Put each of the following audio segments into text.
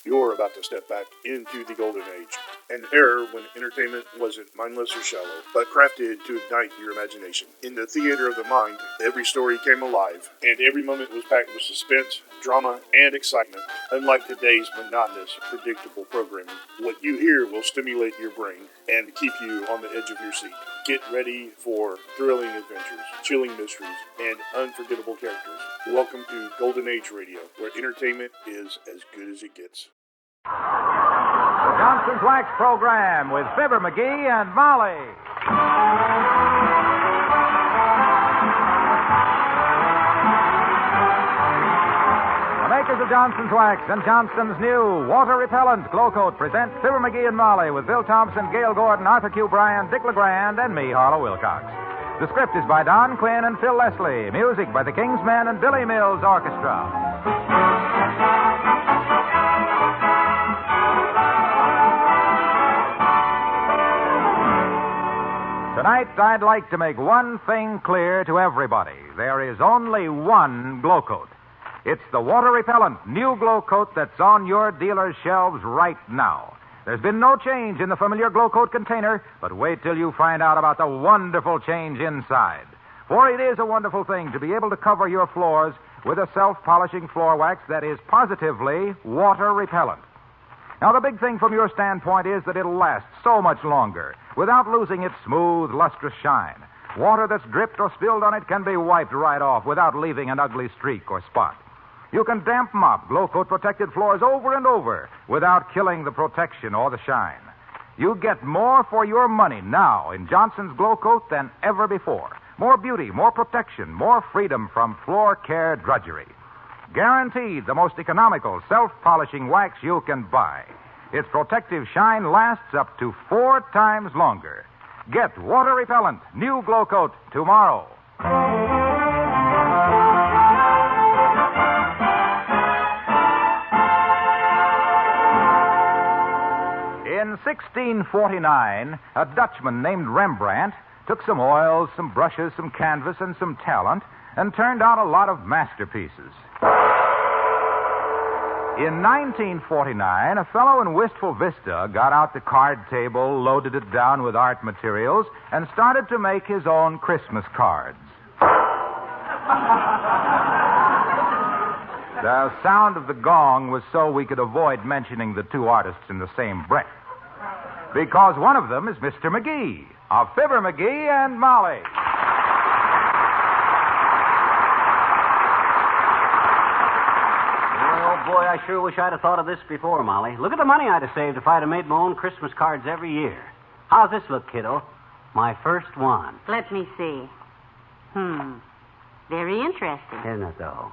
You're about to step back into the golden age. An era when entertainment wasn't mindless or shallow, but crafted to ignite your imagination. In the theater of the mind, every story came alive, and every moment was packed with suspense, drama, and excitement. Unlike today's monotonous, predictable programming, what you hear will stimulate your brain and keep you on the edge of your seat. Get ready for thrilling adventures, chilling mysteries, and unforgettable characters. Welcome to Golden Age Radio, where entertainment is as good as it gets. The Johnson's Wax Program with Fibber McGee and Molly. The makers of Johnson's Wax and Johnson's new water repellent Glow Coat present Fibber McGee and Molly with Bill Thompson, Gail Gordon, Arthur Q. Bryan, Dick LeGrand, and me, Harlow Wilcox. The script is by Don Quinn and Phil Leslie. Music by the King's Men and Billy Mills Orchestra. Tonight, I'd like to make one thing clear to everybody. There is only one Glow Coat. It's the water repellent new Glow Coat that's on your dealer's shelves right now. There's been no change in the familiar Glow Coat container, but wait till you find out about the wonderful change inside. For it is a wonderful thing to be able to cover your floors with a self-polishing floor wax that is positively water repellent. Now, the big thing from your standpoint is that it'll last so much longer without losing its smooth, lustrous shine. Water that's dripped or spilled on it can be wiped right off without leaving an ugly streak or spot. You can damp mop Glow Coat protected floors over and over without killing the protection or the shine. You get more for your money now in Johnson's Glow Coat than ever before. More beauty, more protection, more freedom from floor care drudgery. Guaranteed the most economical self-polishing wax you can buy. Its protective shine lasts up to 4 times longer. Get water repellent new Glow Coat tomorrow. In 1649, a Dutchman named Rembrandt took some oils, some brushes, some canvas, and some talent and turned out a lot of masterpieces. In 1949, a fellow in Wistful Vista got out the card table, loaded it down with art materials, and started to make his own Christmas cards. The sound of the gong was so we could avoid mentioning the two artists in the same breath. Because one of them is Mr. McGee, of Fibber McGee and Molly. Boy, I sure wish I'd have thought of this before, Molly. Look at the money I'd have saved if I'd have made my own Christmas cards every year. How's this look, kiddo? My first one. Let me see. Very interesting. Isn't it, though?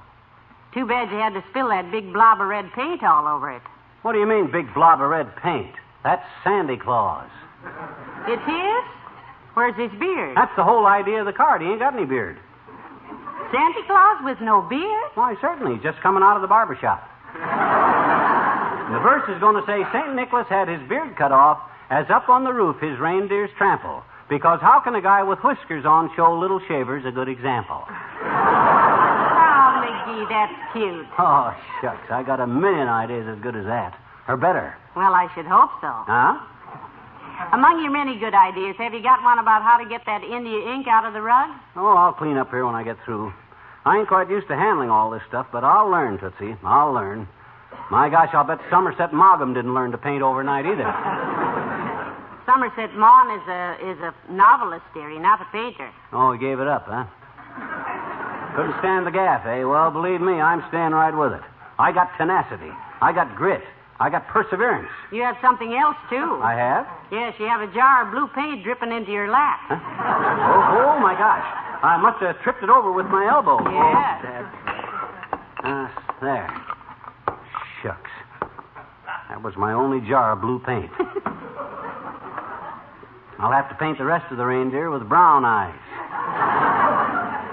Too bad you had to spill that big blob of red paint all over it. What do you mean, big blob of red paint? That's Sandy Claus. It's his? Where's his beard? That's the whole idea of the card. He ain't got any beard. Santa Claus with no beard? Why, certainly. He's just coming out of the barber shop. The verse is going to say, St. Nicholas had his beard cut off, as up on the roof his reindeers trample. Because how can a guy with whiskers on show little shavers a good example? Oh, McGee, that's cute. Oh, shucks. I got a million ideas as good as that. Or better. Well, I should hope so. Huh? Among your many good ideas, have you got one about how to get that India ink out of the rug? Oh, I'll clean up here when I get through. I ain't quite used to handling all this stuff, but I'll learn, Tootsie. I'll learn. My gosh, I'll bet Somerset Maugham didn't learn to paint overnight either. Somerset Maugham is a novelist, dearie, not a painter. Oh, he gave it up, huh? Couldn't stand the gaff, eh? Well, believe me, I'm staying right with it. I got tenacity. I got grit. I got perseverance. You have something else, too. I have? Yes, you have a jar of blue paint dripping into your lap. Huh? Oh, my gosh. I must have tripped it over with my elbow. Yes. There. Shucks. That was my only jar of blue paint. I'll have to paint the rest of the reindeer with brown eyes.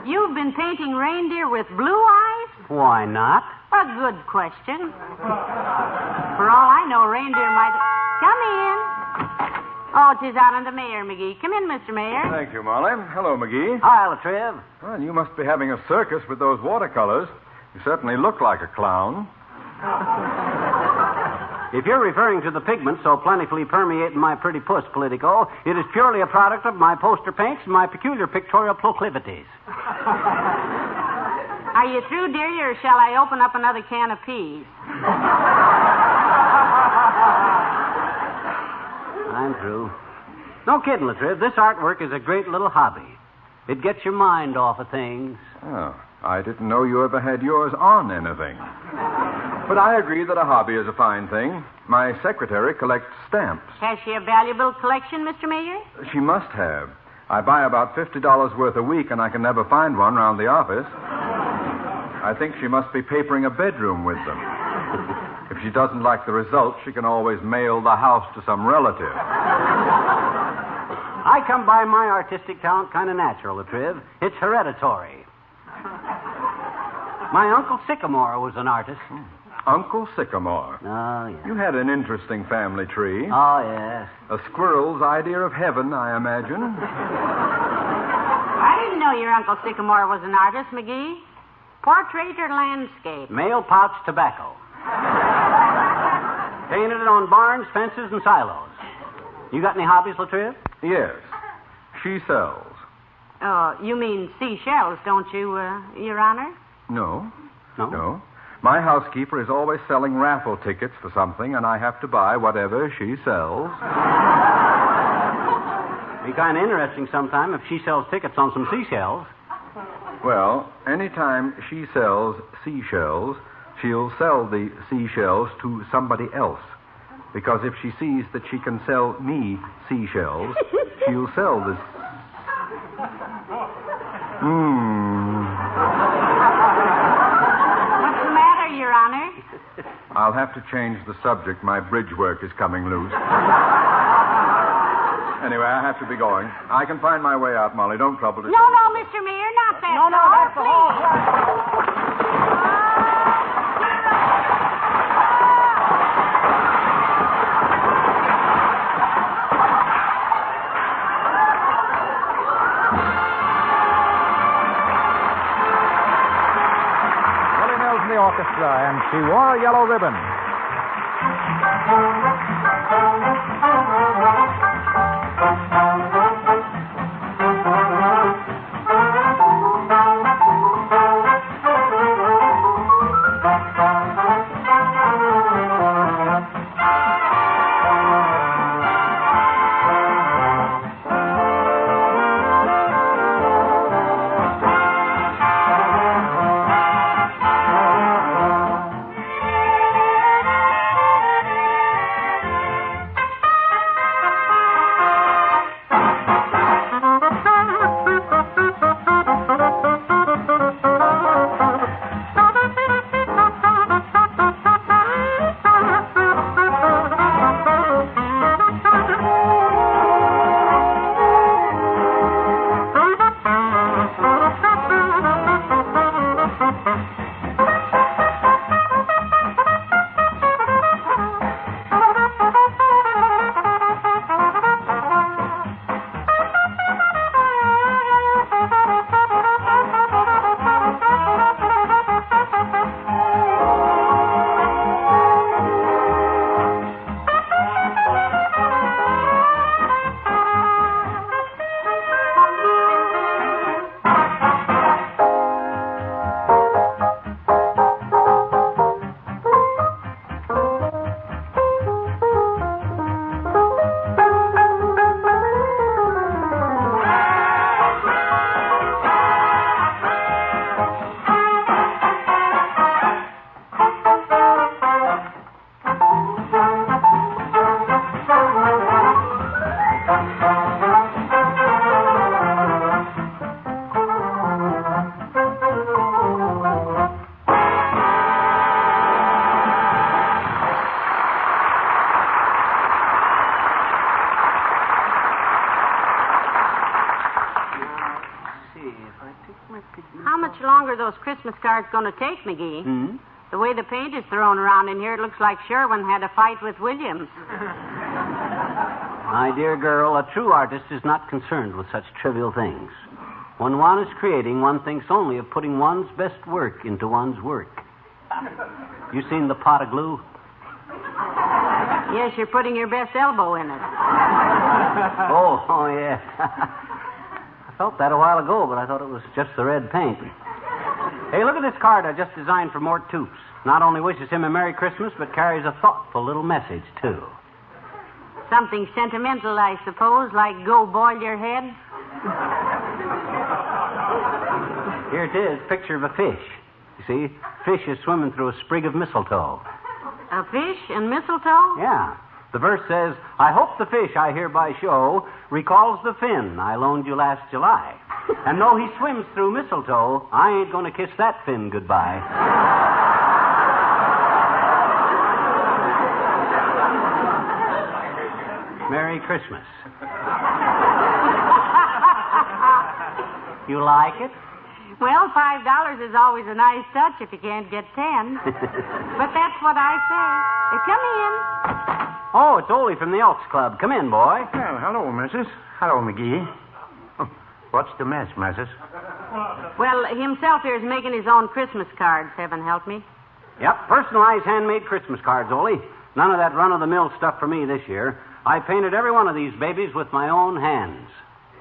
You've been painting reindeer with blue eyes? Why not? A good question. For all I know, reindeer might... Come in. Oh, 'tis out on the mayor, McGee. Come in, Mr. Mayor. Thank you, Molly. Hello, McGee. Hi, Latriv. Well, you must be having a circus with those watercolors. You certainly look like a clown. If you're referring to the pigment so plentifully permeating my pretty puss, Politico, it is purely a product of my poster paints and my peculiar pictorial proclivities. Are you through, dearie, or shall I open up another can of peas? I'm through. No kidding, Latriv. This artwork is a great little hobby. It gets your mind off of things. Oh, I didn't know you ever had yours on anything. But I agree that a hobby is a fine thing. My secretary collects stamps. Has she a valuable collection, Mr. Mayor? She must have. I buy about $50 worth a week, and I can never find one around the office. I think she must be papering a bedroom with them. If she doesn't like the result, she can always mail the house to some relative. I come by my artistic talent kind of natural, Latriv. It's hereditary. My Uncle Sycamore was an artist. Uncle Sycamore. Oh, yes. You had an interesting family tree. Oh, yes. A squirrel's idea of heaven, I imagine. I didn't know your Uncle Sycamore was an artist, McGee. Portrait or landscape? Mail pouch tobacco. Painted it on barns, fences, and silos. You got any hobbies, Latriv? Yes. She sells. Oh, you mean seashells, don't you, Your Honor? No. No? No. My housekeeper is always selling raffle tickets for something, and I have to buy whatever she sells. Be kind of interesting sometime if she sells tickets on some seashells. Well, anytime she sells seashells, she'll sell the seashells to somebody else. Because if she sees that she can sell me seashells, she'll sell this. What's the matter, Your Honor? I'll have to change the subject. My bridge work is coming loose. Anyway, I have to be going. I can find my way out, Molly. Don't trouble yourself. No, Mr. Mayor, not that. No, that's the whole... The orchestra, and she wore a yellow ribbon. How much longer are those Christmas cards going to take, McGee? Hmm? The way the paint is thrown around in here, it looks like Sherwin had a fight with Williams. My dear girl, a true artist is not concerned with such trivial things. When one is creating, one thinks only of putting one's best work into one's work. You seen the pot of glue? Yes, you're putting your best elbow in it. Oh, yeah. I felt that a while ago, but I thought it was just the red paint. Hey, look at this card I just designed for Mort Toops. Not only wishes him a Merry Christmas, but carries a thoughtful little message, too. Something sentimental, I suppose, like go boil your head. Here it is, picture of a fish. You see, fish is swimming through a sprig of mistletoe. A fish and mistletoe? Yeah. The verse says, I hope the fish I hereby show recalls the fin I loaned you last July. And though he swims through mistletoe, I ain't going to kiss that fin goodbye. Merry Christmas. You like it? Well, $5 is always a nice touch if you can't get 10. But that's what I say. Come in. Oh, it's Ole from the Elks Club. Come in, boy. Well, hello, Mrs. Hello, McGee. Oh, what's the mess, Mrs.? Well, himself here is making his own Christmas cards, heaven help me. Yep, personalized handmade Christmas cards, Ole. None of that run-of-the-mill stuff for me this year. I painted every one of these babies with my own hands.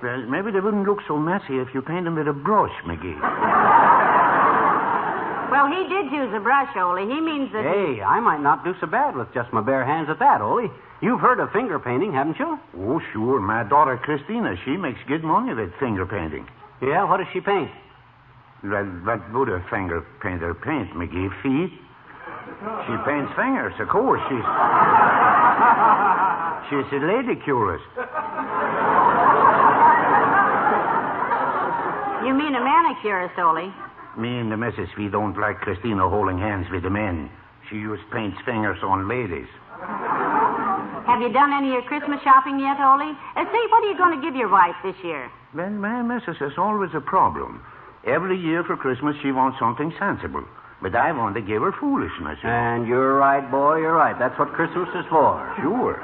Well, maybe they wouldn't look so messy if you paint them with a brush, McGee. Well, he did use a brush, Ole. He means that... Hey, I might not do so bad with just my bare hands at that, Ole. You've heard of finger painting, haven't you? Oh, sure. My daughter, Christina, she makes good money with finger painting. Yeah, what does she paint? Well, what would a finger painter paint, McGee? Feet? She paints fingers, of course. She's a lady curist. You mean a manicurist, Ole? Me and the missus, we don't like Christina holding hands with the men. She just paints fingers on ladies. Have you done any of your Christmas shopping yet, Ole? Say, what are you going to give your wife this year? Well, my missus is always a problem. Every year for Christmas, she wants something sensible. But I want to give her foolishness. And you're right, boy, you're right. That's what Christmas is for. Sure.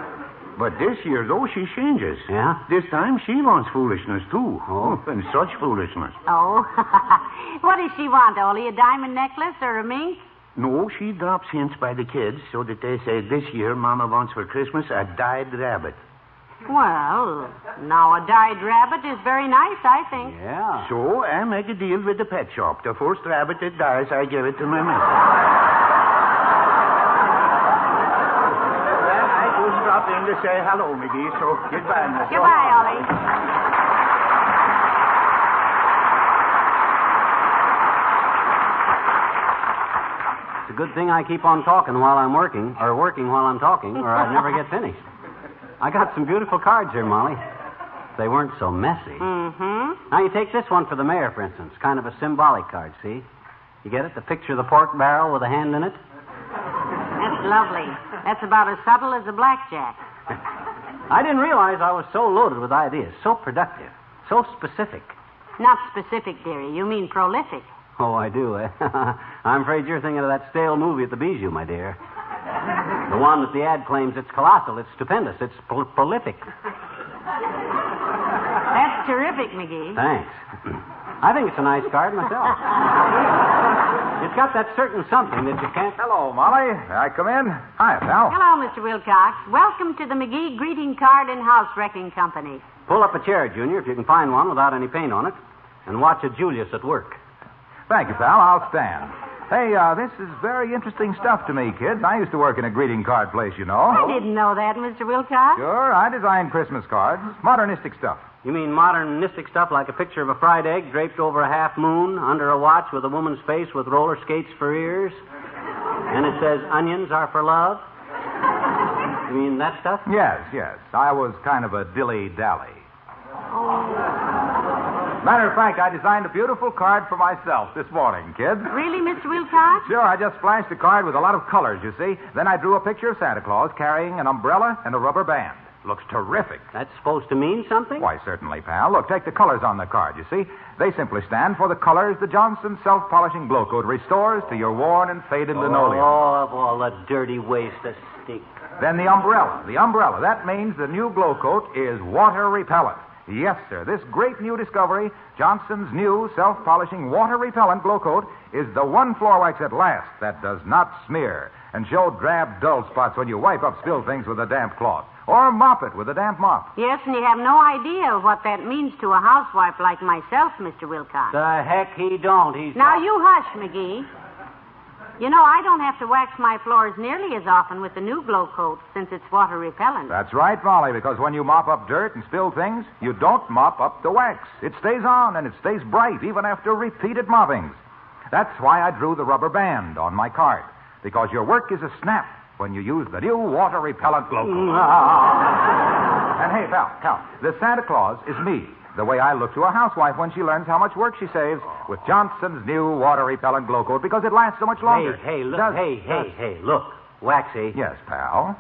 But this year, though, she changes. Yeah? This time, she wants foolishness, too. Oh, and such foolishness. Oh. What does she want, Ole? A diamond necklace or a mink? No, she drops hints by the kids so that they say this year Mama wants for Christmas a dyed rabbit. Well, now a dyed rabbit is very nice, I think. Yeah. So I make a deal with the pet shop. The first rabbit that dies, I give it to my missus. Well, I just dropped in to say hello, McGee, so goodbye, Miss. Goodbye, Ollie. It's a good thing I keep on talking while I'm working, or working while I'm talking, or I'd never get finished. I got some beautiful cards here, Molly. They weren't so messy. Mm-hmm. Now, you take this one for the mayor, for instance. Kind of a symbolic card, see? You get it? The picture of the pork barrel with a hand in it? That's lovely. That's about as subtle as a blackjack. I didn't realize I was so loaded with ideas, so productive, so specific. Not specific, dearie. You mean prolific. Oh, I do, eh? I'm afraid you're thinking of that stale movie at the Bijou, my dear. The one that the ad claims it's colossal, it's stupendous, it's prolific. That's terrific, McGee. Thanks. I think it's a nice card myself. It's got that certain something that you can't... Hello, Molly. May I come in? Hi, pal. Hello, Mr. Wilcox. Welcome to the McGee Greeting Card and House Wrecking Company. Pull up a chair, Junior, if you can find one without any paint on it, and watch a Julius at work. Thank you, pal. I'll stand. Hey, this is very interesting stuff to me, kids. I used to work in a greeting card place, you know. I didn't know that, Mr. Wilcox. Sure, I designed Christmas cards. Modernistic stuff. You mean modernistic stuff like a picture of a fried egg draped over a half moon under a watch with a woman's face with roller skates for ears? And it says, onions are for love? You mean that stuff? Yes. I was kind of a dilly-dally. Matter of fact, I designed a beautiful card for myself this morning, kids. Really, Mr. Wilcox? Sure, I just splashed the card with a lot of colors, you see. Then I drew a picture of Santa Claus carrying an umbrella and a rubber band. Looks terrific. That's supposed to mean something? Why, certainly, pal. Look, take the colors on the card, you see. They simply stand for the colors the Johnson Self-Polishing Glow Coat restores to your worn and faded linoleum. Oh, of all the dirty waste of stink. Then the umbrella. The umbrella. That means the new Glow Coat is water repellent. Yes, sir. This great new discovery, Johnson's new self-polishing water-repellent glow coat, is the one floor wax at last that does not smear and show drab, dull spots when you wipe up spilled things with a damp cloth or mop it with a damp mop. Yes, and you have no idea of what that means to a housewife like myself, Mr. Wilcox. The heck he don't. Now, you hush, McGee. You know, I don't have to wax my floors nearly as often with the new glow coat since it's water repellent. That's right, Molly, because when you mop up dirt and spill things, you don't mop up the wax. It stays on and it stays bright even after repeated moppings. That's why I drew the rubber band on my card, because your work is a snap when you use the new water repellent glow coat. And hey, pal, the Santa Claus is me, the way I look to a housewife when she learns how much work she saves with Johnson's new water repellent glow coat, because it lasts so much longer. Hey, look. Hey, look. Waxy. Yes, pal.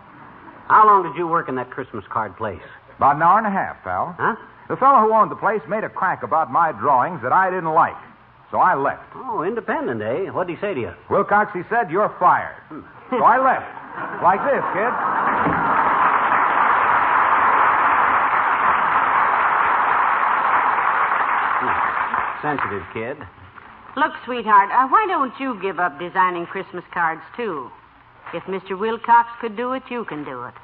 How long did you work in that Christmas card place? About an hour and a half, pal. Huh? The fellow who owned the place made a crack about my drawings that I didn't like, so I left. Oh, independent, eh? What'd he say to you? Wilcox, he said, you're fired. So I left. Like this, kid. Sensitive kid. Look, sweetheart, why don't you give up designing Christmas cards, too? If Mr. Wilcox could do it, you can do it.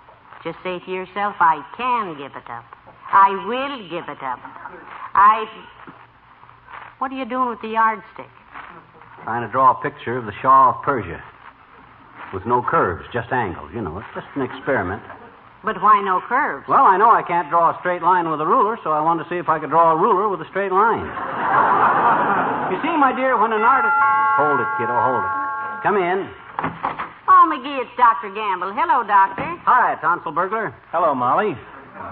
Just say to yourself, I can give it up. I will give it up. What are you doing with the yardstick? Trying to draw a picture of the Shah of Persia. With no curves, just angles. You know, it's just an experiment. But why no curves? Well, I know I can't draw a straight line with a ruler, so I wanted to see if I could draw a ruler with a straight line. You see, my dear, when an artist... Hold it, kiddo, hold it. Come in. Oh, McGee, it's Dr. Gamble. Hello, Doctor. Hi, tonsil burglar. Hello, Molly.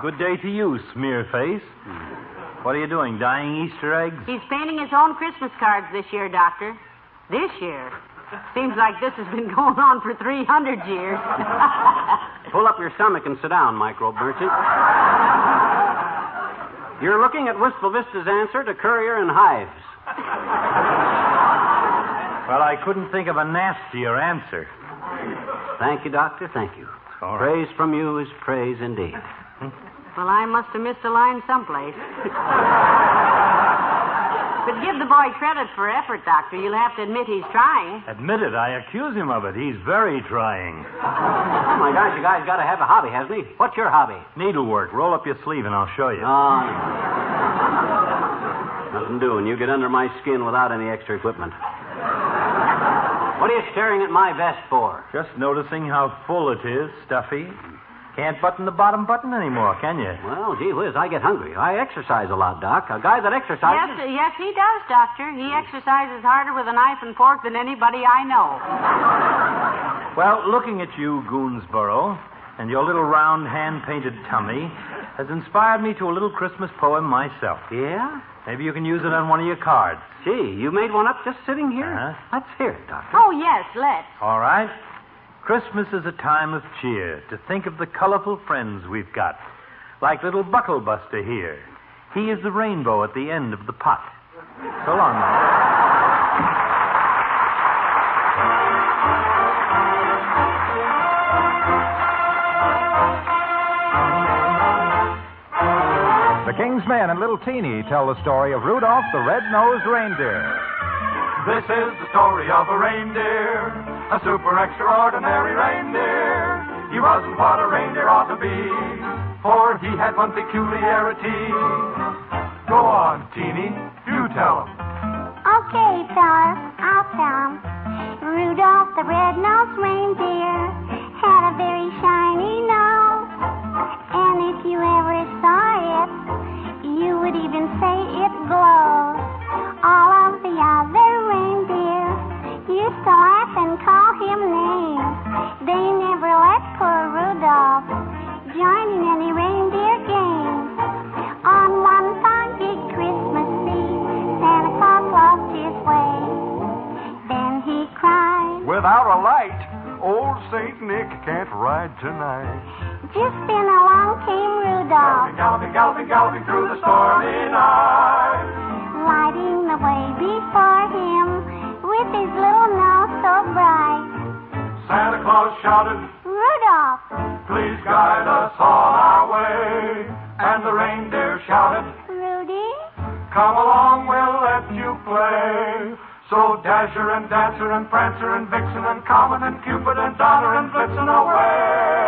Good day to you, smear face. What are you doing, dyeing Easter eggs? He's painting his own Christmas cards this year, Doctor. This year? Seems like this has been going on for 300 years. Pull up your stomach and sit down, microbe merchant. You're looking at Wistful Vista's answer to Courier and Hives. Well, I couldn't think of a nastier answer. Thank you, Doctor, thank you. All right. Praise from you is praise indeed. Well, I must have missed a line someplace. But give the boy credit for effort, Doctor. You'll have to admit he's trying. Admit it, I accuse him of it. He's very trying. Oh, my gosh, you guys got to have a hobby, hasn't he? What's your hobby? Needlework. Roll up your sleeve and I'll show you. Oh, no. Nothing doing. You get under my skin without any extra equipment. What are you staring at my vest for? Just noticing how full it is, stuffy. Can't button the bottom button anymore, can you? Well, gee whiz, I get hungry. I exercise a lot, Doc. A guy that exercises... Yes, he does, Doctor. He exercises harder with a knife and fork than anybody I know. Well, looking at you, Goonsboro, and your little round hand-painted tummy has inspired me to a little Christmas poem myself. Yeah? Maybe you can use it on one of your cards. Gee, you made one up just sitting here? Uh-huh. Let's hear it, Doctor. Oh, yes, let's. All right. Christmas is a time of cheer to think of the colorful friends we've got, like little Bucklebuster here. He is the rainbow at the end of the pot. So long, The King's Men and Little Teeny tell the story of Rudolph the Red-Nosed Reindeer. This is the story of a reindeer, a super extraordinary reindeer. He wasn't what a reindeer ought to be, for he had one peculiarity. Go on, Teeny, you tell him. Okay, fellas, I'll tell him. Rudolph the red-nosed reindeer had a very shiny nose, and if you ever saw it, you would even say it glows. All of the other reindeer used to laugh and call him names. They never let poor Rudolph join in any reindeer games. On one foggy Christmas Eve, Santa Claus lost his way. Then he cried, Without a light, old Saint Nick can't ride tonight. just then along came Rudolph, Galloping, galloping, galloping through the stormy night. lighting the way before him with his little nose so bright. Santa Claus shouted, Rudolph, please guide us on our way. And the reindeer shouted, Rudy? come along, we'll let you play. So Dasher and Dancer and Prancer and Vixen and Comet and Cupid and Donner and Blitzen away.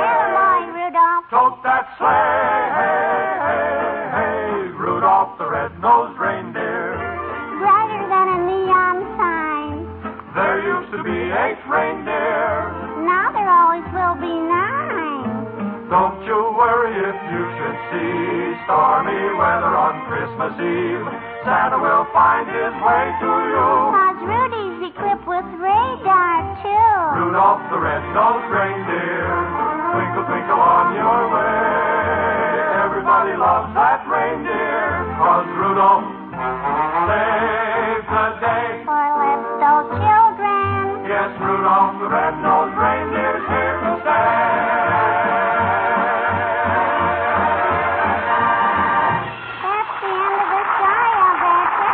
Oh, my, Rudolph. Tote that sleigh, hey, hey, hey, Rudolph the red-nosed reindeer. Brighter than a neon sign. There used to be 8 reindeer. Now there always will be 9. Don't you worry if you should see stormy weather on Christmas Eve. Santa will find his way to you. 'Cause Rudy's equipped with radar, too. Rudolph the red-nosed reindeer, twinkle, twinkle on your way. Everybody loves that reindeer, 'cause Rudolph saves the day. For little children. Yes, Rudolph the red-nosed reindeer's here to stay. That's the end of the story, I'll bet you.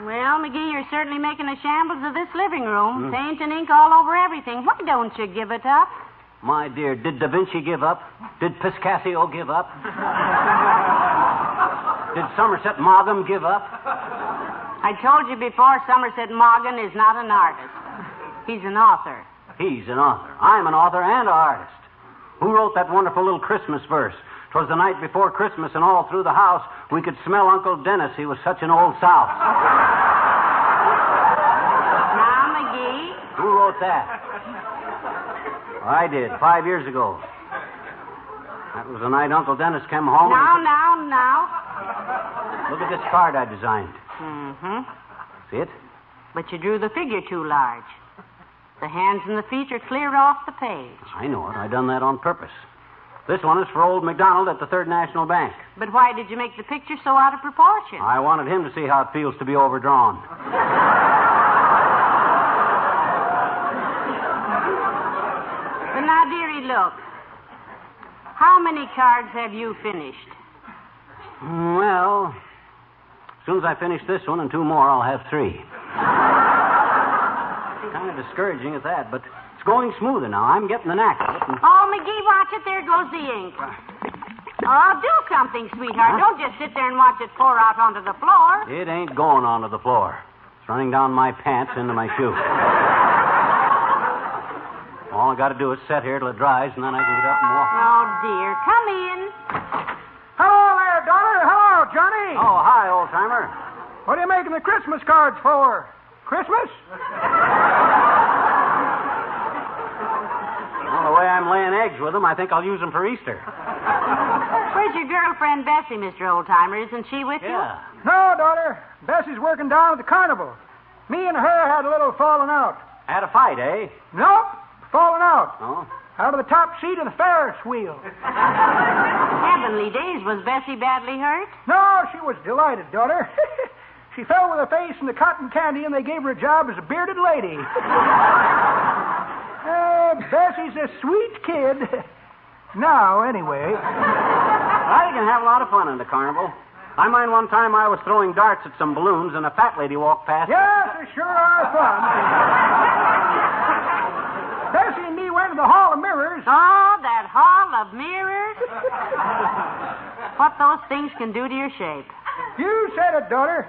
Well, McGee, you're certainly making a shambles of this living room. Paint and ink all over everything. Why don't you give it up? My dear, did Da Vinci give up? Did Piscasio give up? Did Somerset Maugham give up? I told you before, Somerset Maugham is not an artist. He's an author. He's an author. I'm an author and an artist. Who wrote that wonderful little Christmas verse? 'Twas the night before Christmas, and all through the house we could smell Uncle Dennis. He was such an old souse. Now, McGee. Who wrote that? I did, 5 years ago. That was the night Uncle Dennis came home. Now. Look at this card I designed. Mm-hmm. See it? But you drew the figure too large. The hands and the feet are clear off the page. I know it. I done that on purpose. This one is for old McDonald at the Third National Bank. But why did you make the picture so out of proportion? I wanted him to see how it feels to be overdrawn. But now, dearie, look. How many cards have you finished? Well, as soon as I finish this one and 2 more, I'll have 3. Kind of discouraging at that, but it's going smoother now. I'm getting the knack of it. Oh, McGee, watch it. There goes the ink. Oh, do something, sweetheart. Don't just sit there and watch it pour out onto the floor. It ain't going onto the floor. It's running down my pants into my shoe. All I got to do is sit here till it dries, and then I can get up and walk. Oh, dear. Come in. Hello there, daughter. Hello, Johnny. Oh, hi, old-timer. What are you making the Christmas cards for? Christmas? Well, the way I'm laying eggs with them, I think I'll use them for Easter. Where's your girlfriend, Bessie, Mr. Oldtimer? Isn't she with you? Yeah. No, daughter. Bessie's working down at the carnival. Me and her had a little falling out. Had a fight, eh? Nope. Falling out. Oh? Out of the top seat of the Ferris wheel. Heavenly days. Was Bessie badly hurt? No, she was delighted, daughter. She fell with her face in the cotton candy, and they gave her a job as a bearded lady. Bessie's a sweet kid. Now, anyway. I can have a lot of fun in the carnival. I mind one time I was throwing darts at some balloons, and a fat lady walked past. Yes, they sure are fun. Bessie and me went to the Hall of Mirrors. Oh, that Hall of Mirrors. What those things can do to your shape. You said it, daughter.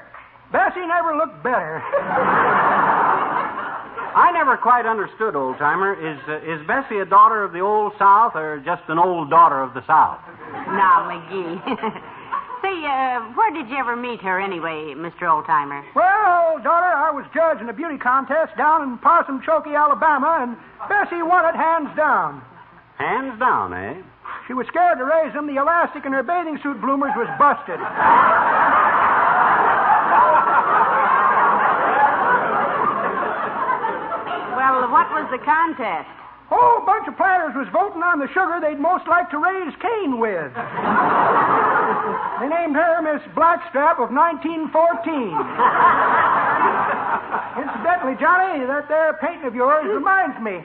Bessie never looked better. I never quite understood, old-timer. Is Bessie a daughter of the Old South or just an old daughter of the South? Now, McGee. Say, where did you ever meet her anyway, Mr. Oldtimer? Well, daughter, I was judge in a beauty contest down in Possum Choke, Alabama, and Bessie won it hands down. Hands down, eh? She was scared to raise them. The elastic in her bathing suit bloomers was busted. Well, what was the contest? Oh, a bunch of planters was voting on the sugar they'd most like to raise cane with. They named her Miss Blackstrap of 1914. Incidentally, Johnny, that there painting of yours reminds me.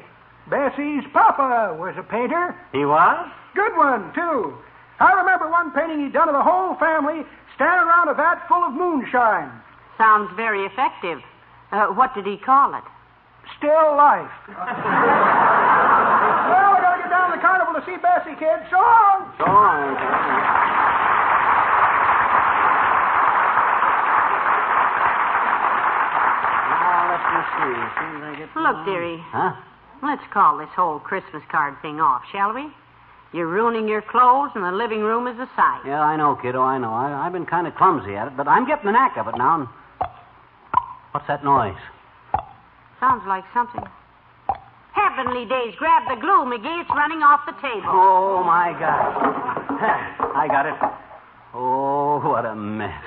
Bessie's papa was a painter. He was? Good one, too. I remember one painting he'd done of the whole family standing around a vat full of moonshine. Sounds very effective. What did he call it? still life. Well, we gotta get down to the carnival to see Bessie, kid. So long. So long. Now, let me see. As soon as I get Look, dearie. Huh? Let's call this whole Christmas card thing off, shall we? You're ruining your clothes, and the living room is a sight. Yeah, I know, kiddo, I know. I've been kind of clumsy at it, but I'm getting the knack of it now. And... What's that noise? Sounds like something. Heavenly days, grab the glue, McGee. It's running off the table. Oh, my God. I got it. Oh, what a mess.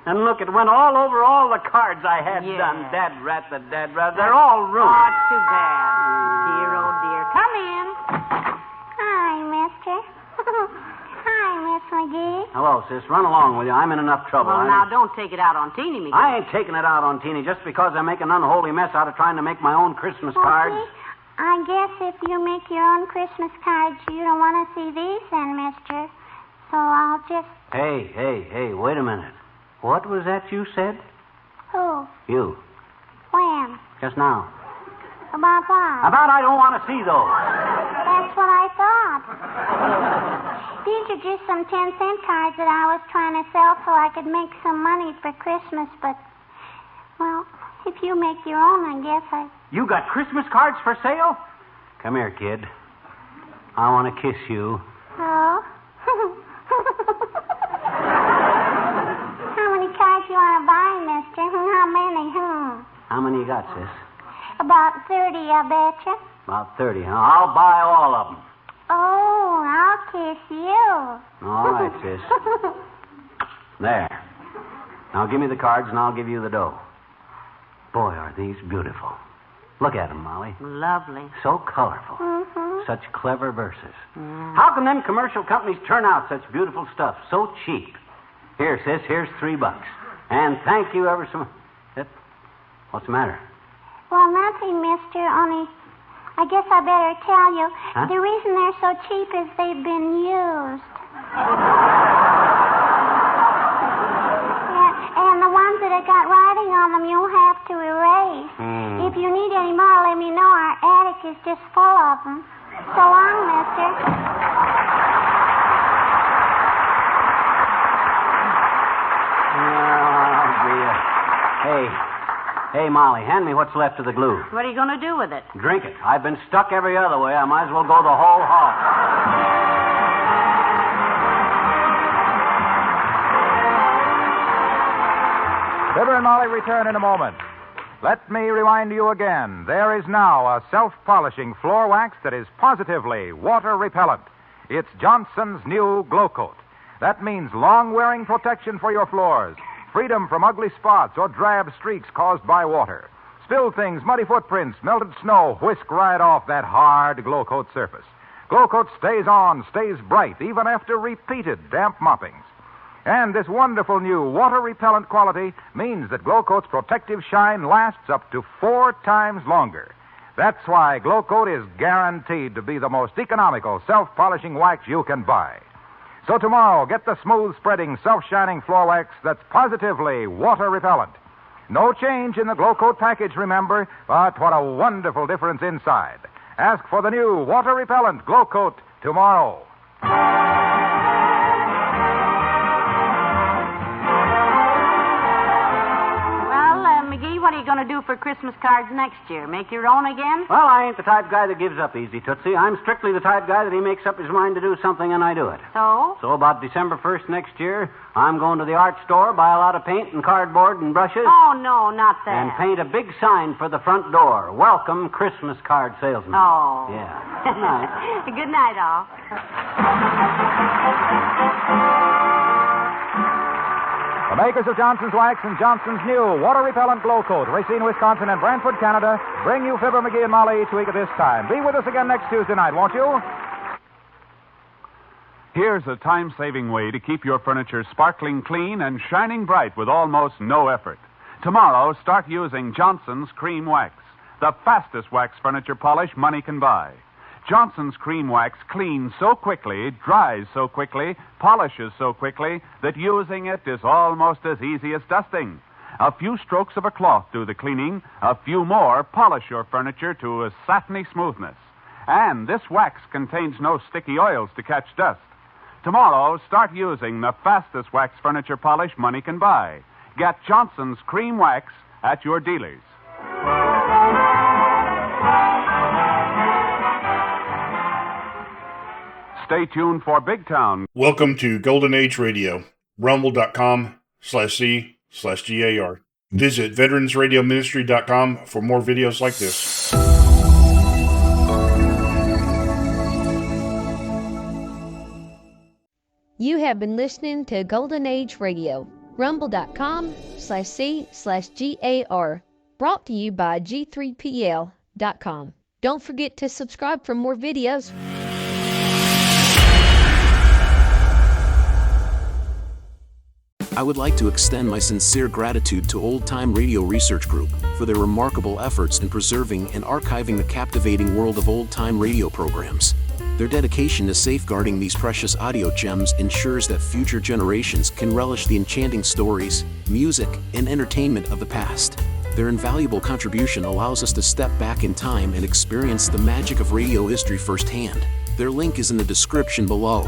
And look, it went all over all the cards I had done. Dad rat, they're all ruined. Oh, it's too bad. Dear, oh, dear. Come in. Hi, mister. Hi, Miss McGee. Hello, sis. Run along with you. I'm in enough trouble. Well, now, don't take it out on Teeny, McGee. I ain't taking it out on Teeny just because I make an unholy mess out of trying to make my own Christmas cards. Okay. I guess if you make your own Christmas cards, you don't want to see these then, mister. So I'll just... Hey, wait a minute. What was that you said? Who? You. When? Just now. About what? About I don't want to see those. That's what I thought. These are just some 10-cent cards that I was trying to sell so I could make some money for Christmas, but, well, if you make your own, I guess I... You got Christmas cards for sale? Come here, kid. I want to kiss you. Oh? How many cards you want to buy, mister? How many, How many you got, sis? About 30, I betcha. About 30, huh? I'll buy all of them. Oh, I'll kiss you. All right, sis. There. Now give me the cards and I'll give you the dough. Boy, are these beautiful. Look at them, Molly. Lovely. So colorful. Mm-hmm. Such clever verses. Yeah. How can them commercial companies turn out such beautiful stuff so cheap? Here, sis, here's $3. And thank you ever so much. What's the matter? Well, nothing, mister, only I guess I better tell you. Huh? The reason they're so cheap is they've been used. Yeah, and the ones that have got writing on them you'll have to erase. If you need any more, let me know. Our attic is just full of them. So long, mister. Hey, Molly, hand me what's left of the glue. What are you going to do with it? Drink it. I've been stuck every other way. I might as well go the whole hog. Fibber and Molly return in a moment. Let me remind you again, there is now a self-polishing floor wax that is positively water repellent. It's Johnson's new Glow Coat. That means long-wearing protection for your floors, freedom from ugly spots or drab streaks caused by water. Spilled things, muddy footprints, melted snow whisk right off that hard Glow Coat surface. Glow Coat stays on, stays bright, even after repeated damp moppings. And this wonderful new water-repellent quality means that Glow Coat's protective shine lasts up to 4 times longer. That's why Glow Coat is guaranteed to be the most economical self-polishing wax you can buy. So tomorrow, get the smooth-spreading, self-shining floor wax that's positively water-repellent. No change in the Glow Coat package, remember, but what a wonderful difference inside. Ask for the new water-repellent Glow Coat tomorrow. What are you going to do for Christmas cards next year? Make your own again? Well, I ain't the type guy that gives up easy, Tootsie. I'm strictly the type guy that he makes up his mind to do something and I do it. So? So about December 1st next year, I'm going to the art store, buy a lot of paint and cardboard and brushes. Oh, no, not that. And paint a big sign for the front door. Welcome, Christmas card salesman. Oh. Yeah. Good night. Good night, all. The makers of Johnson's Wax and Johnson's new water-repellent Glow Coat, Racine, Wisconsin, and Brantford, Canada, bring you Fibber McGee and Molly each week at this time. Be with us again next Tuesday night, won't you? Here's a time-saving way to keep your furniture sparkling clean and shining bright with almost no effort. Tomorrow, start using Johnson's Cream Wax, the fastest wax furniture polish money can buy. Johnson's Cream Wax cleans so quickly, dries so quickly, polishes so quickly that using it is almost as easy as dusting. A few strokes of a cloth do the cleaning. A few more polish your furniture to a satiny smoothness. And this wax contains no sticky oils to catch dust. Tomorrow, start using the fastest wax furniture polish money can buy. Get Johnson's Cream Wax at your dealers. Stay tuned for Big Town. Welcome to Golden Age Radio. Rumble.com/C/GAR. Visit veteransradioministry.com for more videos like this. You have been listening to Golden Age Radio. Rumble.com/C/GAR. Brought to you by G3PL.com. Don't forget to subscribe for more videos. I would like to extend my sincere gratitude to Old Time Radio Research Group for their remarkable efforts in preserving and archiving the captivating world of old-time radio programs. Their dedication to safeguarding these precious audio gems ensures that future generations can relish the enchanting stories, music, and entertainment of the past. Their invaluable contribution allows us to step back in time and experience the magic of radio history firsthand. Their link is in the description below.